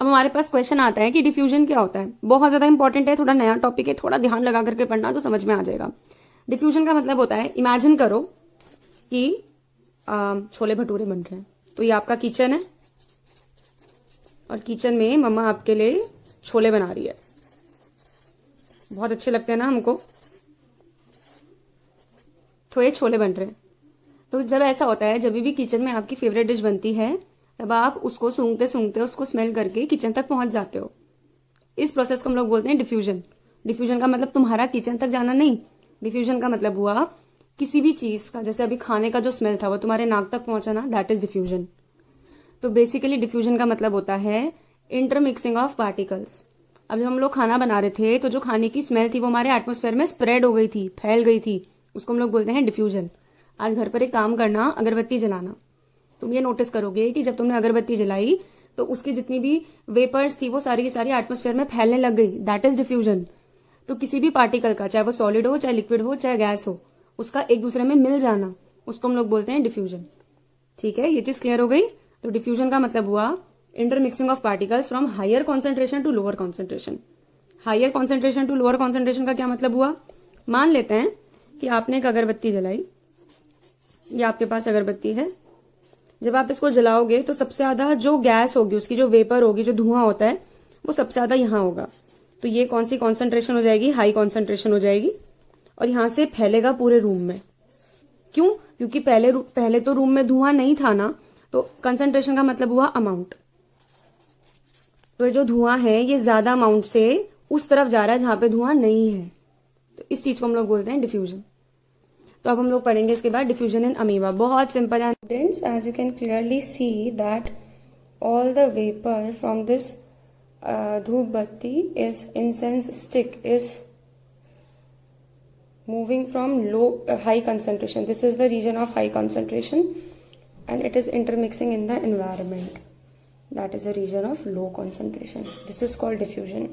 अब हमारे पास क्वेश्चन आता है कि डिफ्यूजन क्या होता है। बहुत ज्यादा इंपॉर्टेंट है, थोड़ा नया टॉपिक है, थोड़ा ध्यान लगा करके पढ़ना तो समझ में आ जाएगा। डिफ्यूजन का मतलब होता है, इमेजिन करो कि छोले भटूरे बन रहे हैं। तो ये आपका किचन है और किचन में मम्मा आपके लिए छोले बना रही है। बहुत अच्छे लगते हैं ना हमको, तो ये छोले बन रहे हैं। तो जब ऐसा होता है, जब भी किचन में आपकी फेवरेट डिश बनती है, तब आप उसको सूंघते सूंघते उसको स्मेल करके किचन तक पहुंच जाते हो। इस प्रोसेस को हम लोग बोलते हैं डिफ्यूजन। डिफ्यूजन का मतलब तुम्हारा किचन तक जाना नहीं। डिफ्यूजन का मतलब हुआ किसी भी चीज का, जैसे अभी खाने का जो स्मेल था वो तुम्हारे नाक तक पहुंचा ना, दैट इज डिफ्यूजन। तो बेसिकली डिफ्यूजन का मतलब होता है इंटरमिक्सिंग ऑफ पार्टिकल्स। अब जब हम लोग खाना बना रहे थे तो जो खाने की स्मेल थी वो हमारे एटमोस्फेयर में स्प्रेड हो गई थी, फैल गई थी, उसको हम लोग बोलते हैं डिफ्यूजन। आज घर पर एक काम करना, अगरबत्ती जलाना। तुम ये नोटिस करोगे कि जब तुमने अगरबत्ती जलाई तो उसकी जितनी भी वेपर्स थी वो सारी की सारी एटमोस्फेयर में फैलने लग गई, दैट इज डिफ्यूजन। तो किसी भी पार्टिकल का, चाहे वो सॉलिड हो, चाहे लिक्विड हो, चाहे गैस हो, उसका एक दूसरे में मिल जाना, उसको हम लोग बोलते हैं डिफ्यूजन। ठीक है, ये चीज क्लियर हो गई। तो डिफ्यूजन का मतलब हुआ intermixing of particles from higher concentration to lower concentration. Higher concentration to lower concentration का क्या मतलब हुआ? मान लेते हैं कि आपने एक अगरबत्ती जलाई, ये आपके पास अगरबत्ती है। जब आप इसको जलाओगे तो सबसे ज्यादा जो गैस होगी, उसकी जो वेपर होगी, जो धुआं होता है, वो सबसे ज्यादा यहां होगा। तो ये कौन सी कॉन्सेंट्रेशन हो जाएगी? हाई कॉन्सेंट्रेशन हो जाएगी। और यहां से फैलेगा पूरे रूम में। क्यों? क्योंकि पहले तो रूम में धुआं नहीं था ना, तो कंसेंट्रेशन का मतलब हुआ अमाउंट। तो ये जो धुआं है ये ज्यादा अमाउंट से उस तरफ जा रहा है जहां पे धुआं नहीं है। तो इस चीज को हम लोग बोलते हैं डिफ्यूजन। तो अब हम लोग पढ़ेंगे इसके बाद डिफ्यूजन इन अमीबा। बहुत सिंपल है friends, as you can clearly see that all the vapour from this dhoop batti is incense stick is moving from low high concentration. This is the region of high concentration and it is intermixing in the environment. That is a region of low concentration. This is called diffusion.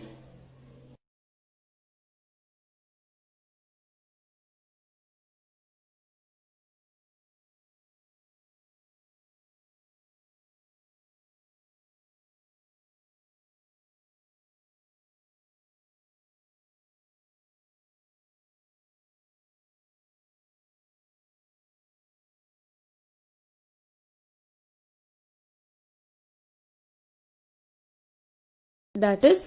That is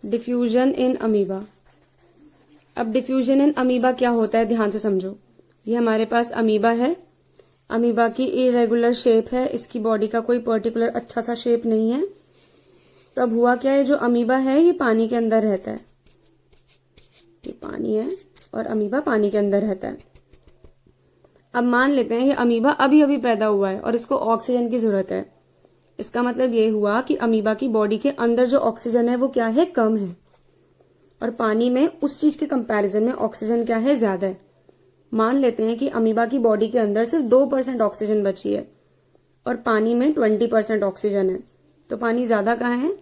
diffusion in amoeba. अब diffusion in amoeba क्या होता है, ध्यान से समझो। ये हमारे पास amoeba है। अमीबा की इरेगुलर शेप है, इसकी बॉडी का कोई पर्टिकुलर अच्छा सा शेप नहीं है। तो अब हुआ क्या है, जो अमीबा है ये पानी के अंदर रहता है। ये पानी है और अमीबा पानी के अंदर रहता है। अब मान लेते हैं ये अमीबा अभी अभी पैदा हुआ है और इसको ऑक्सीजन की जरूरत है। इसका मतलब ये हुआ कि अमीबा की बॉडी के अंदर जो ऑक्सीजन है वो क्या है? कम है। और पानी में उस चीज के कंपैरिजन में ऑक्सीजन क्या है? ज्यादा है। मान लेते हैं कि अमीबा की बॉडी के अंदर सिर्फ 2% ऑक्सीजन बची है और पानी में 20% ऑक्सीजन है। तो पानी ज्यादा कहाँ है?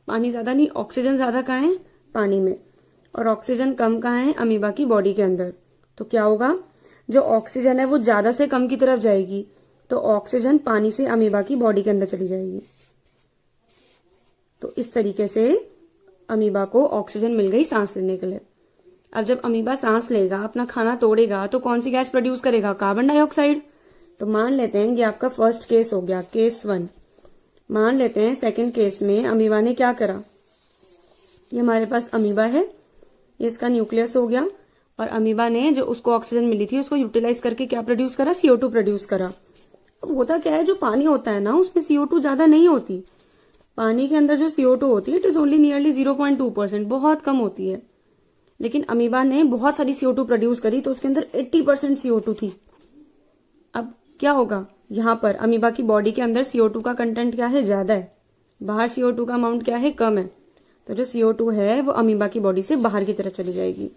पानी ज्यादा नहीं, ऑक्सीजन ज्यादा कहाँ है? पानी में। और ऑक्सीजन कम कहाँ है? अमीबा की बॉडी के अंदर। तो क्या होगा, जो ऑक्सीजन है वो ज्यादा से कम की तरफ जाएगी, तो ऑक्सीजन पानी से अमीबा की बॉडी के अंदर चली जाएगी। तो इस तरीके से अमीबा को ऑक्सीजन मिल गई सांस लेने के लिए। अब जब अमीबा सांस लेगा, अपना खाना तोड़ेगा, तो कौन सी गैस प्रोड्यूस करेगा? Carbon dioxide. तो मान लेते हैं कि आपका फर्स्ट केस हो गया, केस 1। मान लेते हैं सेकंड केस में अमीबा ने क्या करा, ये हमारे पास अमीबा है, ये इसका न्यूक्लियस हो गया और अमीबा ने जो उसको ऑक्सीजन मिली थी उसको यूटिलाइज करके क्या प्रोड्यूस करा? CO2 प्रोड्यूस करा। अब होता क्या है, जो पानी होता है ना उसमें CO2 ज्यादा नहीं होती। पानी के अंदर जो CO2 होती है इट इज ओनली नियरली 0.2%, बहुत कम होती है। लेकिन अमीबा ने बहुत सारी CO2 प्रोड्यूस करी तो उसके अंदर 80% CO2 थी। अब क्या होगा, यहाँ पर अमीबा की बॉडी के अंदर CO2 का कंटेंट क्या है? ज्यादा है। बाहर CO2 का अमाउंट क्या है? कम है। तो जो CO2 है वो अमीबा की बॉडी से बाहर की तरफ चली जाएगी।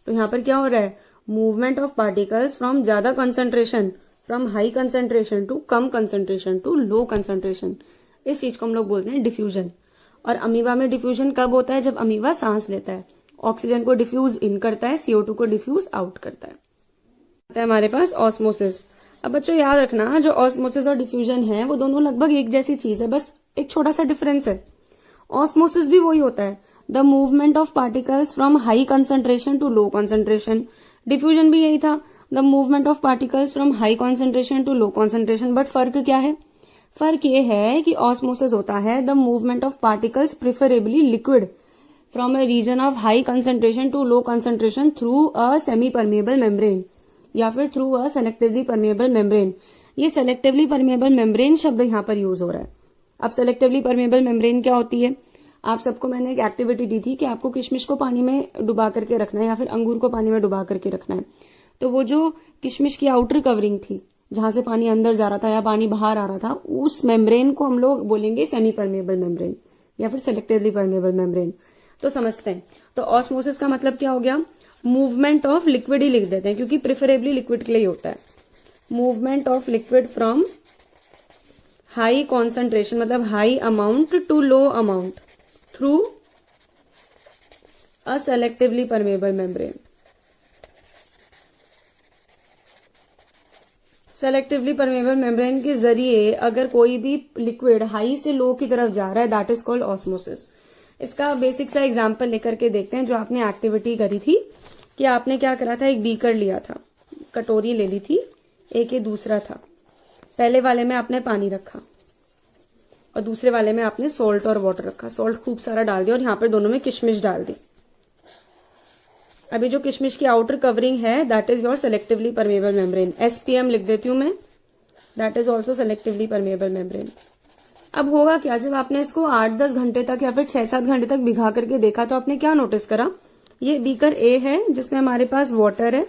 तो यहाँ पर क्या हो रहा है, मूवमेंट ऑफ पार्टिकल्स फ्रॉम ज्यादा concentration, from high concentration to कम कंसेंट्रेशन टू लो कंसेंट्रेशन। इस चीज को हम लोग बोलते हैं डिफ्यूजन। और अमीबा में डिफ्यूजन कब होता है? जब अमीबा सांस लेता है, ऑक्सीजन को डिफ्यूज इन करता है, CO2 को डिफ्यूज आउट करता है। आता है हमारे पास ऑस्मोसिस। अब बच्चों याद रखना, जो ऑस्मोसिस और डिफ्यूजन है वो दोनों लगभग एक जैसी चीज है, बस एक छोटा सा डिफरेंस है। ऑस्मोसिस भी वही होता है, the movement of particles from high concentration to low concentration. Diffusion भी यही था, the movement of particles from high concentration to low concentration. But फर्क क्या है? फर्क ये है कि ऑस्मोसिस होता है the movement of particles preferably liquid from a region of high concentration to low concentration through a semi permeable membrane या फिर through a selectively permeable membrane. ये सेलेक्टिवली परमेबल मेम्ब्रेन शब्द यहाँ पर यूज हो रहा है। अब सेलेक्टिवली परमेबल मेम्ब्रेन क्या होती है? आप सबको मैंने एक एक्टिविटी दी थी कि आपको किशमिश को पानी में डुबा करके रखना है या फिर अंगूर को पानी में डुबा करके रखना है। तो वो जो किशमिश की आउटर कवरिंग थी जहां से पानी अंदर जा रहा था या पानी बाहर आ रहा था, उस मेम्ब्रेन को हम लोग बोलेंगे सेमी परमेबल मेम्ब्रेन या फिर सेलेक्टिवली परमेबल मेम्ब्रेन। तो समझते हैं। तो ऑस्मोसिस का मतलब क्या हो गया? मूवमेंट ऑफ लिक्विड ही लिख देते हैं क्योंकि प्रिफरेबली लिक्विड के लिए होता है। Movement of liquid from high concentration मतलब high amount to low amount through a selectively permeable membrane. Selectively permeable membrane के जरिए अगर कोई भी लिक्विड हाई से लो की तरफ जा रहा है, दैट इज कॉल्ड ऑस्मोसिस। इसका बेसिक सा एग्जांपल लेकर के देखते हैं जो आपने एक्टिविटी करी थी कि आपने क्या करा था, एक बीकर लिया था, कटोरी ले ली थी, एक ये दूसरा था। पहले वाले में आपने पानी रखा और दूसरे वाले में आपने सॉल्ट और वाटर रखा। सॉल्ट खूब सारा डाल दिया और यहाँ पर दोनों में किशमिश डाल दी। अभी जो किशमिश की आउटर कवरिंग है that is your selectively permeable membrane. SPM लिख देती हूं मैं, that is also selectively permeable membrane. अब होगा क्या, जब आपने इसको 8-10 घंटे तक या फिर 6-7 घंटे तक भिगा करके देखा तो आपने क्या नोटिस करा? ये बीकर ए है जिसमें हमारे पास वाटर है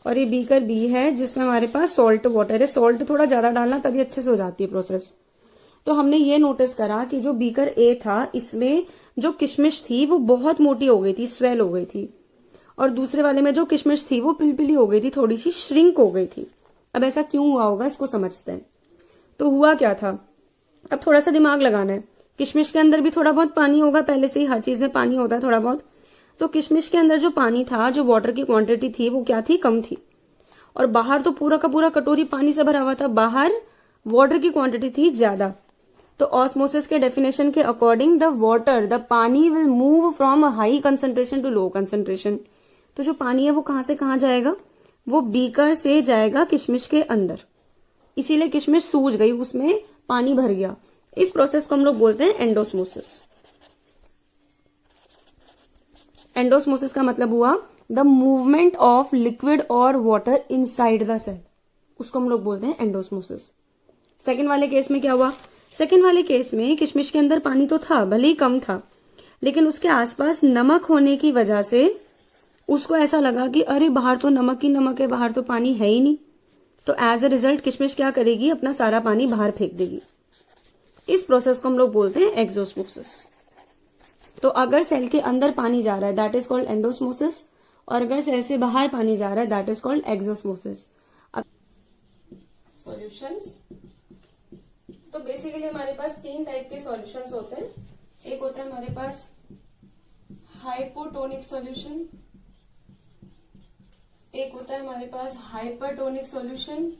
और ये बीकर बी है जिसमें हमारे पास सॉल्ट वाटर है। सॉल्ट थोड़ा ज्यादा डालना तभी अच्छे से हो जाती है प्रोसेस। तो हमने ये नोटिस करा कि जो बीकर ए था इसमें जो किशमिश थी वो बहुत मोटी हो गई थी, स्वेल हो गई थी, और दूसरे वाले में जो किशमिश थी वो पिलपिली हो गई थी, थोड़ी सी श्रिंक हो गई थी। अब ऐसा क्यों हुआ होगा इसको समझते हैं। तो हुआ क्या था, अब थोड़ा सा दिमाग लगाना है। किशमिश के अंदर भी थोड़ा बहुत पानी होगा, पहले से ही हर चीज में पानी होता है थोड़ा बहुत। तो किशमिश के अंदर जो पानी था, जो वाटर की क्वांटिटी थी वो क्या थी, कम थी, और बाहर तो पूरा का पूरा कटोरी पानी से भरा हुआ था, बाहर वाटर की क्वांटिटी थी ज्यादा। तो ऑस्मोसिस के डेफिनेशन के according the water, the pani will move from high concentration to low concentration. तो जो पानी है वो कहां से कहां जाएगा, वो बीकर से जाएगा किशमिश के अंदर, इसीलिए किशमिश सूज गई, उसमें पानी भर गया। इस प्रोसेस को हम लोग बोलते हैं एंडोस्मोसिस। एंडोस्मोसिस का मतलब हुआ द मूवमेंट ऑफ लिक्विड और वाटर इनसाइड द सेल, उसको हम लोग बोलते हैं एंडोस्मोसिस। सेकेंड वाले केस में क्या हुआ, सेकेंड वाले केस में किशमिश के अंदर पानी तो था, भले ही कम था, लेकिन उसके आसपास नमक होने की वजह से उसको ऐसा लगा कि अरे बाहर तो नमक ही नमक है, बाहर तो पानी है ही नहीं। तो एज ए रिजल्ट किशमिश क्या करेगी, अपना सारा पानी बाहर फेंक देगी। इस प्रोसेस को हम लोग बोलते हैं एक्सोस्मोसिस। तो अगर सेल के अंदर पानी जा रहा है दैट इज कॉल्ड एंडोस्मोसिस, और अगर सेल से बाहर पानी जा रहा है that is called exosmosis. Solutions, तो बेसिकली हमारे पास 3 टाइप के सॉल्यूशंस होते हैं। एक होता है हमारे पास हाइपोटोनिक सॉल्यूशन, एक होता है हमारे पास हाइपरटोनिक सॉल्यूशन,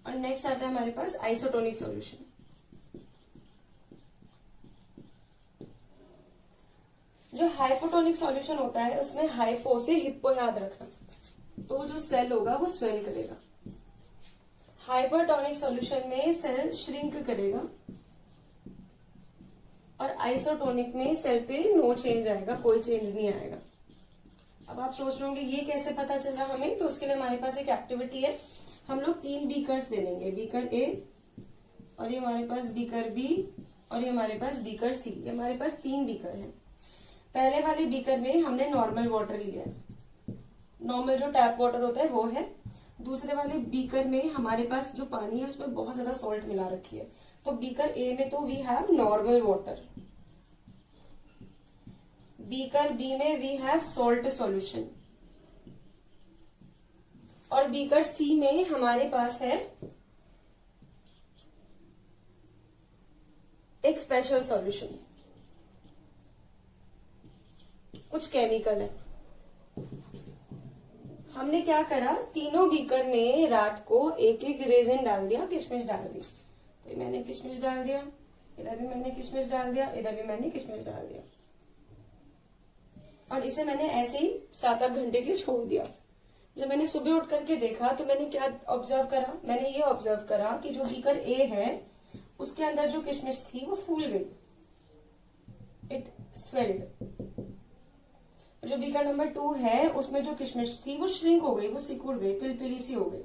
और नेक्स्ट आता है हमारे पास आइसोटोनिक सॉल्यूशन। जो हाइपोटोनिक सॉल्यूशन होता है उसमें हाइपो से हिप्पो याद रखना, तो जो सेल होगा वो स्वेल करेगा। हाइपरटोनिक सॉल्यूशन में सेल श्रिंक करेगा, और आइसोटोनिक में सेल पे नो चेंज आएगा, कोई चेंज नहीं आएगा। अब आप सोच रहे होंगे ये कैसे पता चला हमें, तो उसके लिए हमारे पास एक एक्टिविटी है। हम लोग 3 बीकर्स ले लेंगे, बीकर ए, और ये हमारे पास बीकर बी, और ये हमारे पास बीकर सी। ये हमारे पास 3 बीकर हैं। पहले वाले बीकर में हमने नॉर्मल वाटर लिया है, नॉर्मल जो टैप वाटर होता है वो है। दूसरे वाले बीकर में हमारे पास जो पानी है उसमें बहुत ज्यादा सॉल्ट मिला रखी है, तो बीकर ए में तो we have normal water, beaker B में वी हैव सॉल्ट सॉल्यूशन, और बीकर सी में हमारे पास है एक स्पेशल सॉल्यूशन, कुछ केमिकल है। हमने क्या करा, तीनों बीकर में रात को एक एक रेजिन डाल दिया, किशमिश डाल दी। तो मैंने किशमिश डाल दिया, इधर भी मैंने किशमिश डाल दिया, इधर भी मैंने किशमिश डाल दिया, और इसे मैंने ऐसे ही 7-8 घंटे के लिए छोड़ दिया। जब मैंने सुबह उठ करके देखा तो मैंने क्या ऑब्जर्व करा, मैंने ये ऑब्जर्व करा कि जो बीकर ए है उसके अंदर जो किशमिश थी वो फूल गई, इट स्वेल्ड। जो बीकर नंबर 2 है उसमें जो किशमिश थी वो श्रिंक हो गई, वो सिकुड़ गई, पिलपिली सी हो गई।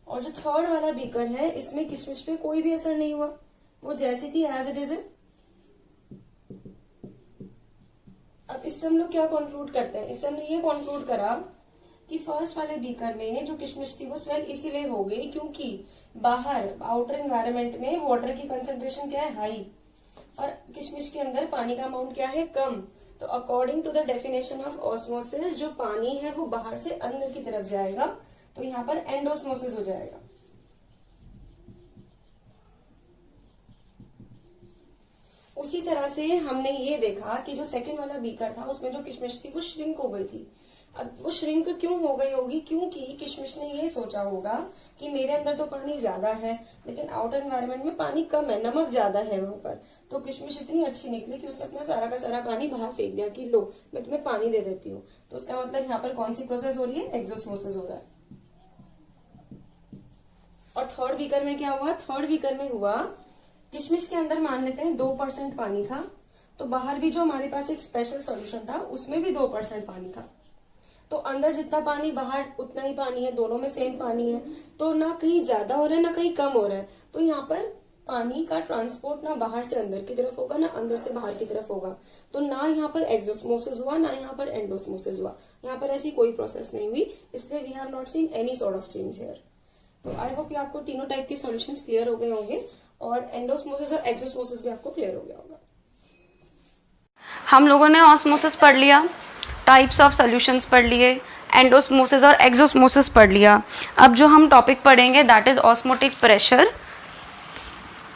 और जो थर्ड वाला बीकर है इसमें किशमिश पे कोई भी असर नहीं हुआ, वो जैसी थी एज इट इज है। अब इससे हम लोग क्या कंक्लूड करते हैं, इससे हमने ये कंक्लूड करा कि फर्स्ट वाले बीकर में जो किशमिश थी वो स्वेल इसीलिए हो गई क्योंकि बाहर आउटर एनवायरनमेंट में वाटर की कंसेंट्रेशन क्या है, हाई, और किशमिश के अंदर पानी का अमाउंट क्या है, कम। तो according to the definition of osmosis जो पानी है वो बाहर से अंदर की तरफ जाएगा, तो यहाँ पर एंडोस्मोसिस हो जाएगा। उसी तरह से हमने ये देखा कि जो सेकंड वाला बीकर था उसमें जो किशमिश थी वो श्रिंक हो गई थी। अब वो श्रिंक क्यों हो गई होगी, क्योंकि किशमिश ने ये सोचा होगा कि मेरे अंदर तो पानी ज्यादा है लेकिन आउटर एनवायरनमेंट में पानी कम है, नमक ज्यादा है वहां पर। तो किशमिश इतनी अच्छी निकली कि उसने अपना सारा का सारा पानी बाहर फेंक दिया कि लो मैं तुम्हें पानी दे देती हूँ। तो उसका मतलब यहाँ पर कौन सी प्रोसेस हो रही है, एक्सोस्मोसिस हो रहा है। और थर्ड बीकर में क्या हुआ, थर्ड बीकर में हुआ किशमिश के अंदर मान लेते हैं 2% पानी था, तो बाहर भी जो हमारे पास एक स्पेशल सॉल्यूशन था उसमें भी 2% पानी था। तो अंदर जितना पानी बाहर उतना ही पानी है, दोनों में सेम पानी है, तो ना कहीं ज्यादा हो रहा है ना कहीं कम हो रहा है। तो यहाँ पर पानी का ट्रांसपोर्ट ना बाहर से अंदर की तरफ होगा ना अंदर से बाहर की तरफ होगा। तो ना यहाँ पर एक्सोस्मोसिस हुआ ना यहाँ पर एंडोस्मोसिस हुआ, यहाँ पर ऐसी कोई प्रोसेस नहीं हुई, इसलिए we have not seen any sort of change here. तो आई होप आपको तीनों टाइप के सॉल्यूशंस क्लियर हो गए होंगे और एंडोस्मोसिस और एक्सोस्मोसिस भी आपको क्लियर हो गया होगा। हम लोगों ने ऑस्मोसिस पढ़ लिया, टाइप्स ऑफ सॉल्यूशंस पढ़ लिए, एंडोस्मोसिस और एक्सोस्मोसिस पढ़ लिया। अब जो हम टॉपिक पढ़ेंगे that is osmotic pressure.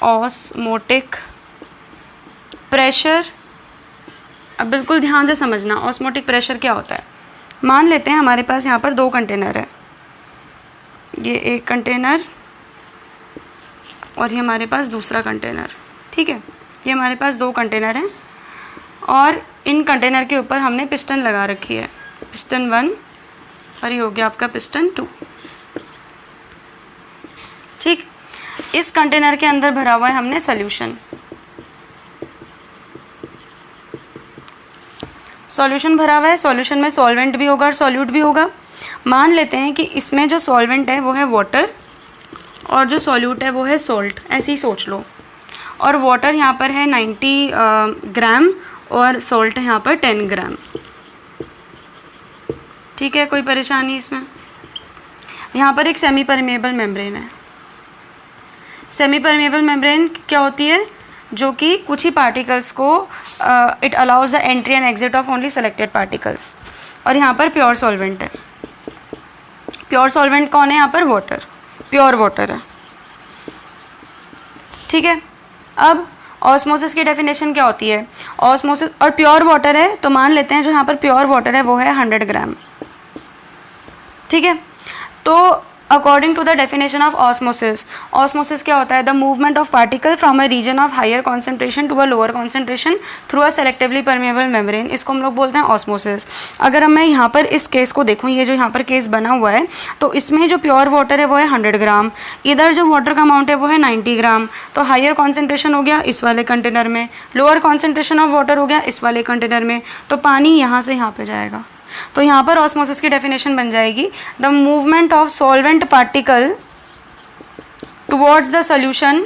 Osmotic pressure, अब बिल्कुल ध्यान से समझना ऑस्मोटिक प्रेशर क्या होता है। मान लेते हैं हमारे पास यहाँ पर 2 कंटेनर है, ये एक कंटेनर और ये हमारे पास दूसरा कंटेनर, ठीक है। ये हमारे पास 2 कंटेनर हैं और इन कंटेनर के ऊपर हमने पिस्टन लगा रखी है, पिस्टन 1 और ये हो गया आपका पिस्टन 2, ठीक। इस कंटेनर के अंदर भरा हुआ है हमने सॉल्यूशन। सॉल्यूशन भरा हुआ है, सॉल्यूशन में सॉल्वेंट भी होगा और सॉल्यूट भी होगा। मान लेते हैं कि इसमें जो सॉल्वेंट है वो है वाटर और जो सॉल्यूट है वो है सॉल्ट, ऐसे ही सोच लो। और वाटर यहाँ पर है 90 ग्राम और सॉल्ट है यहाँ पर 10 ग्राम, ठीक है, कोई परेशानी इसमें। यहाँ पर एक सेमी परमेबल मेम्ब्रेन है। सेमी परमेबल मेम्ब्रेन क्या होती है, जो कि कुछ ही पार्टिकल्स को it allows the entry and exit of only selected particles. और यहाँ पर प्योर सॉल्वेंट है। प्योर सॉल्वेंट कौन है यहाँ पर, वाटर, प्योर वाटर है, ठीक है। अब ऑस्मोसिस की डेफिनेशन क्या होती है, ऑस्मोसिस और प्योर वाटर है, तो मान लेते हैं जो यहाँ पर प्योर वाटर है वो है 100 ग्राम, ठीक है। तो according to the definition of osmosis, osmosis क्या होता है, the movement of particle from a region of higher concentration to a lower concentration through a selectively permeable membrane, इसको हम लोग बोलते हैं ऑस्मोसिस। अगर मैं यहाँ पर इस केस को देखूँ, ये जो यहाँ पर केस बना हुआ है, तो इसमें जो प्योर वाटर है वो है 100 ग्राम, इधर जो वाटर का अमाउंट है वो है 90 ग्राम। तो हायर कॉन्सेंट्रेशन हो गया इस वाले कंटेनर में, लोअर कॉन्सेंट्रेशन ऑफ वाटर हो गया इस वाले कंटेनर में, तो पानी यहाँ से यहाँ पे जाएगा। तो यहाँ पर ऑस्मोसिस की डेफिनेशन बन जाएगी, the movement of solvent particle towards the solution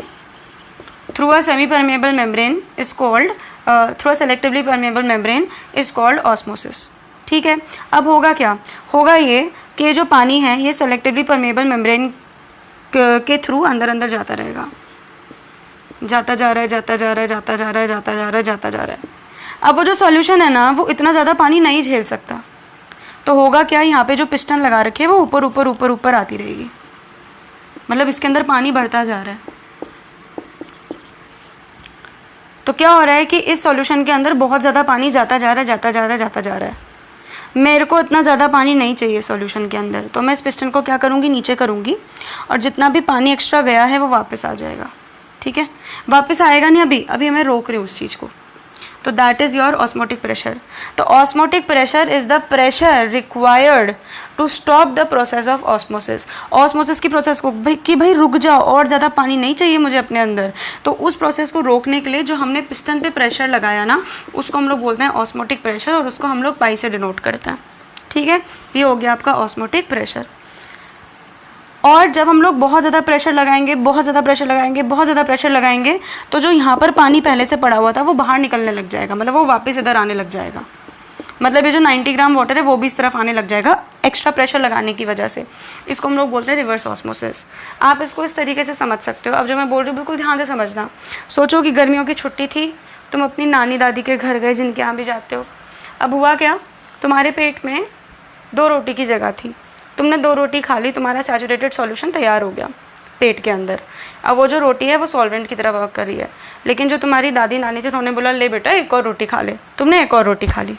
through a semi permeable membrane is called, through a selectively permeable membrane is called osmosis, ठीक है। अब होगा क्या, होगा ये कि जो पानी है ये सेलेक्टिवली परमेबल मेम्ब्रेन के थ्रू अंदर अंदर जाता रहेगा, जाता जा रहा है, जाता जा रहा है, जाता जा रहा है, जाता जा रहा है, जाता जा रहा है। अब वो जो सॉल्यूशन है ना वो इतना ज़्यादा पानी नहीं झेल सकता, तो होगा क्या, यहाँ पे जो पिस्टन लगा रखे है वो ऊपर ऊपर ऊपर ऊपर आती रहेगी, मतलब इसके अंदर पानी बढ़ता जा रहा है। तो क्या हो रहा है कि इस सॉल्यूशन के अंदर बहुत ज़्यादा पानी जाता जा रहा है, जाता जा रहा है, जाता जा रहा है। मेरे को इतना ज़्यादा पानी नहीं चाहिए सॉल्यूशन के अंदर, तो मैं इस पिस्टन को क्या करूँगी, नीचे करूँगी और जितना भी पानी एक्स्ट्रा गया है वो वापस आ जाएगा। ठीक है, वापस आएगा नहीं, अभी मैं रोक रही हूँ उस चीज़ को। तो that is your osmotic pressure. तो osmotic pressure is the pressure required to stop the process of osmosis. Osmosis की प्रोसेस को भाई रुक जाओ, और ज़्यादा पानी नहीं चाहिए मुझे अपने अंदर, तो उस प्रोसेस को रोकने के लिए जो हमने पिस्टन पे प्रेशर लगाया ना, उसको हम लोग बोलते हैं ऑस्मोटिक प्रेशर, और उसको हम लोग पाई से डिनोट करते हैं। ठीक है, ये हो गया आपका ऑस्मोटिक प्रेशर। और जब हम लोग बहुत ज़्यादा प्रेशर लगाएंगे तो जो यहाँ पर पानी पहले से पड़ा हुआ था वो बाहर निकलने लग जाएगा, मतलब वो वापस इधर आने लग जाएगा। मतलब ये जो 90 ग्राम वाटर है वो भी इस तरफ आने लग जाएगा एक्स्ट्रा प्रेशर लगाने की वजह से। इसको हम लोग बोलते हैं रिवर्स ऑस्मोसिस। आप इसको इस तरीके से समझ सकते हो। अब जो मैं बोल रही हूँ बिल्कुल ध्यान से समझना। सोचो कि गर्मियों की छुट्टी थी, तुम अपनी नानी दादी के घर गए जिनके यहाँ भी जाते हो। अब हुआ क्या, तुम्हारे पेट में 2 रोटी की जगह थी, तुमने 2 रोटी खा ली, तुम्हारा सैचुरेटेड सॉल्यूशन तैयार हो गया पेट के अंदर। अब वो जो रोटी है वो सॉल्वेंट की तरह वर्क कर रही है, लेकिन जो तुम्हारी दादी नानी थी उन्होंने बोला ले बेटा एक और रोटी खा ले, तुमने एक और रोटी खा ली।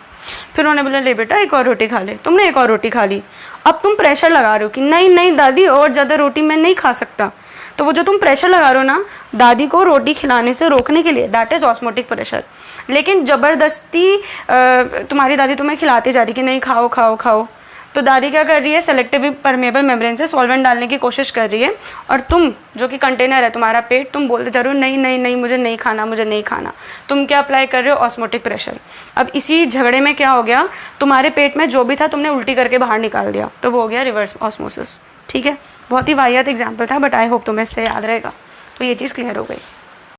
फिर उन्होंने बोला ले बेटा एक और रोटी खा ले, तुमने एक और रोटी खा ली। अब तुम प्रेशर लगा रहे हो कि नहीं नहीं दादी और ज़्यादा रोटी मैं नहीं खा सकता। तो वो जो तुम प्रेशर लगा रहे हो ना दादी को रोटी खिलाने से रोकने के लिए, दैट इज़ ऑस्मोटिक प्रेशर। लेकिन ज़बरदस्ती तुम्हारी दादी तुम्हें खिलाती जा रही कि नहीं खाओ खाओ खाओ, तो दादी क्या कर रही है, सेलेक्टिव परमेबल मेम्ब्रेन से सॉल्वेंट डालने की कोशिश कर रही है, और तुम जो कि कंटेनर है तुम्हारा पेट, तुम बोलते जा रहे हो नहीं नहीं नहीं मुझे नहीं खाना, मुझे नहीं खाना। तुम क्या अप्लाई कर रहे हो, ऑस्मोटिक प्रेशर। अब इसी झगड़े में क्या हो गया, तुम्हारे पेट में जो भी था तुमने उल्टी करके बाहर निकाल दिया, तो वो हो गया रिवर्स ऑस्मोसिस। ठीक है, बहुत ही वाहियात एग्जाम्पल था, बट आई होप तुम्हें इससे याद रहेगा। तो ये चीज़ क्लियर हो गई।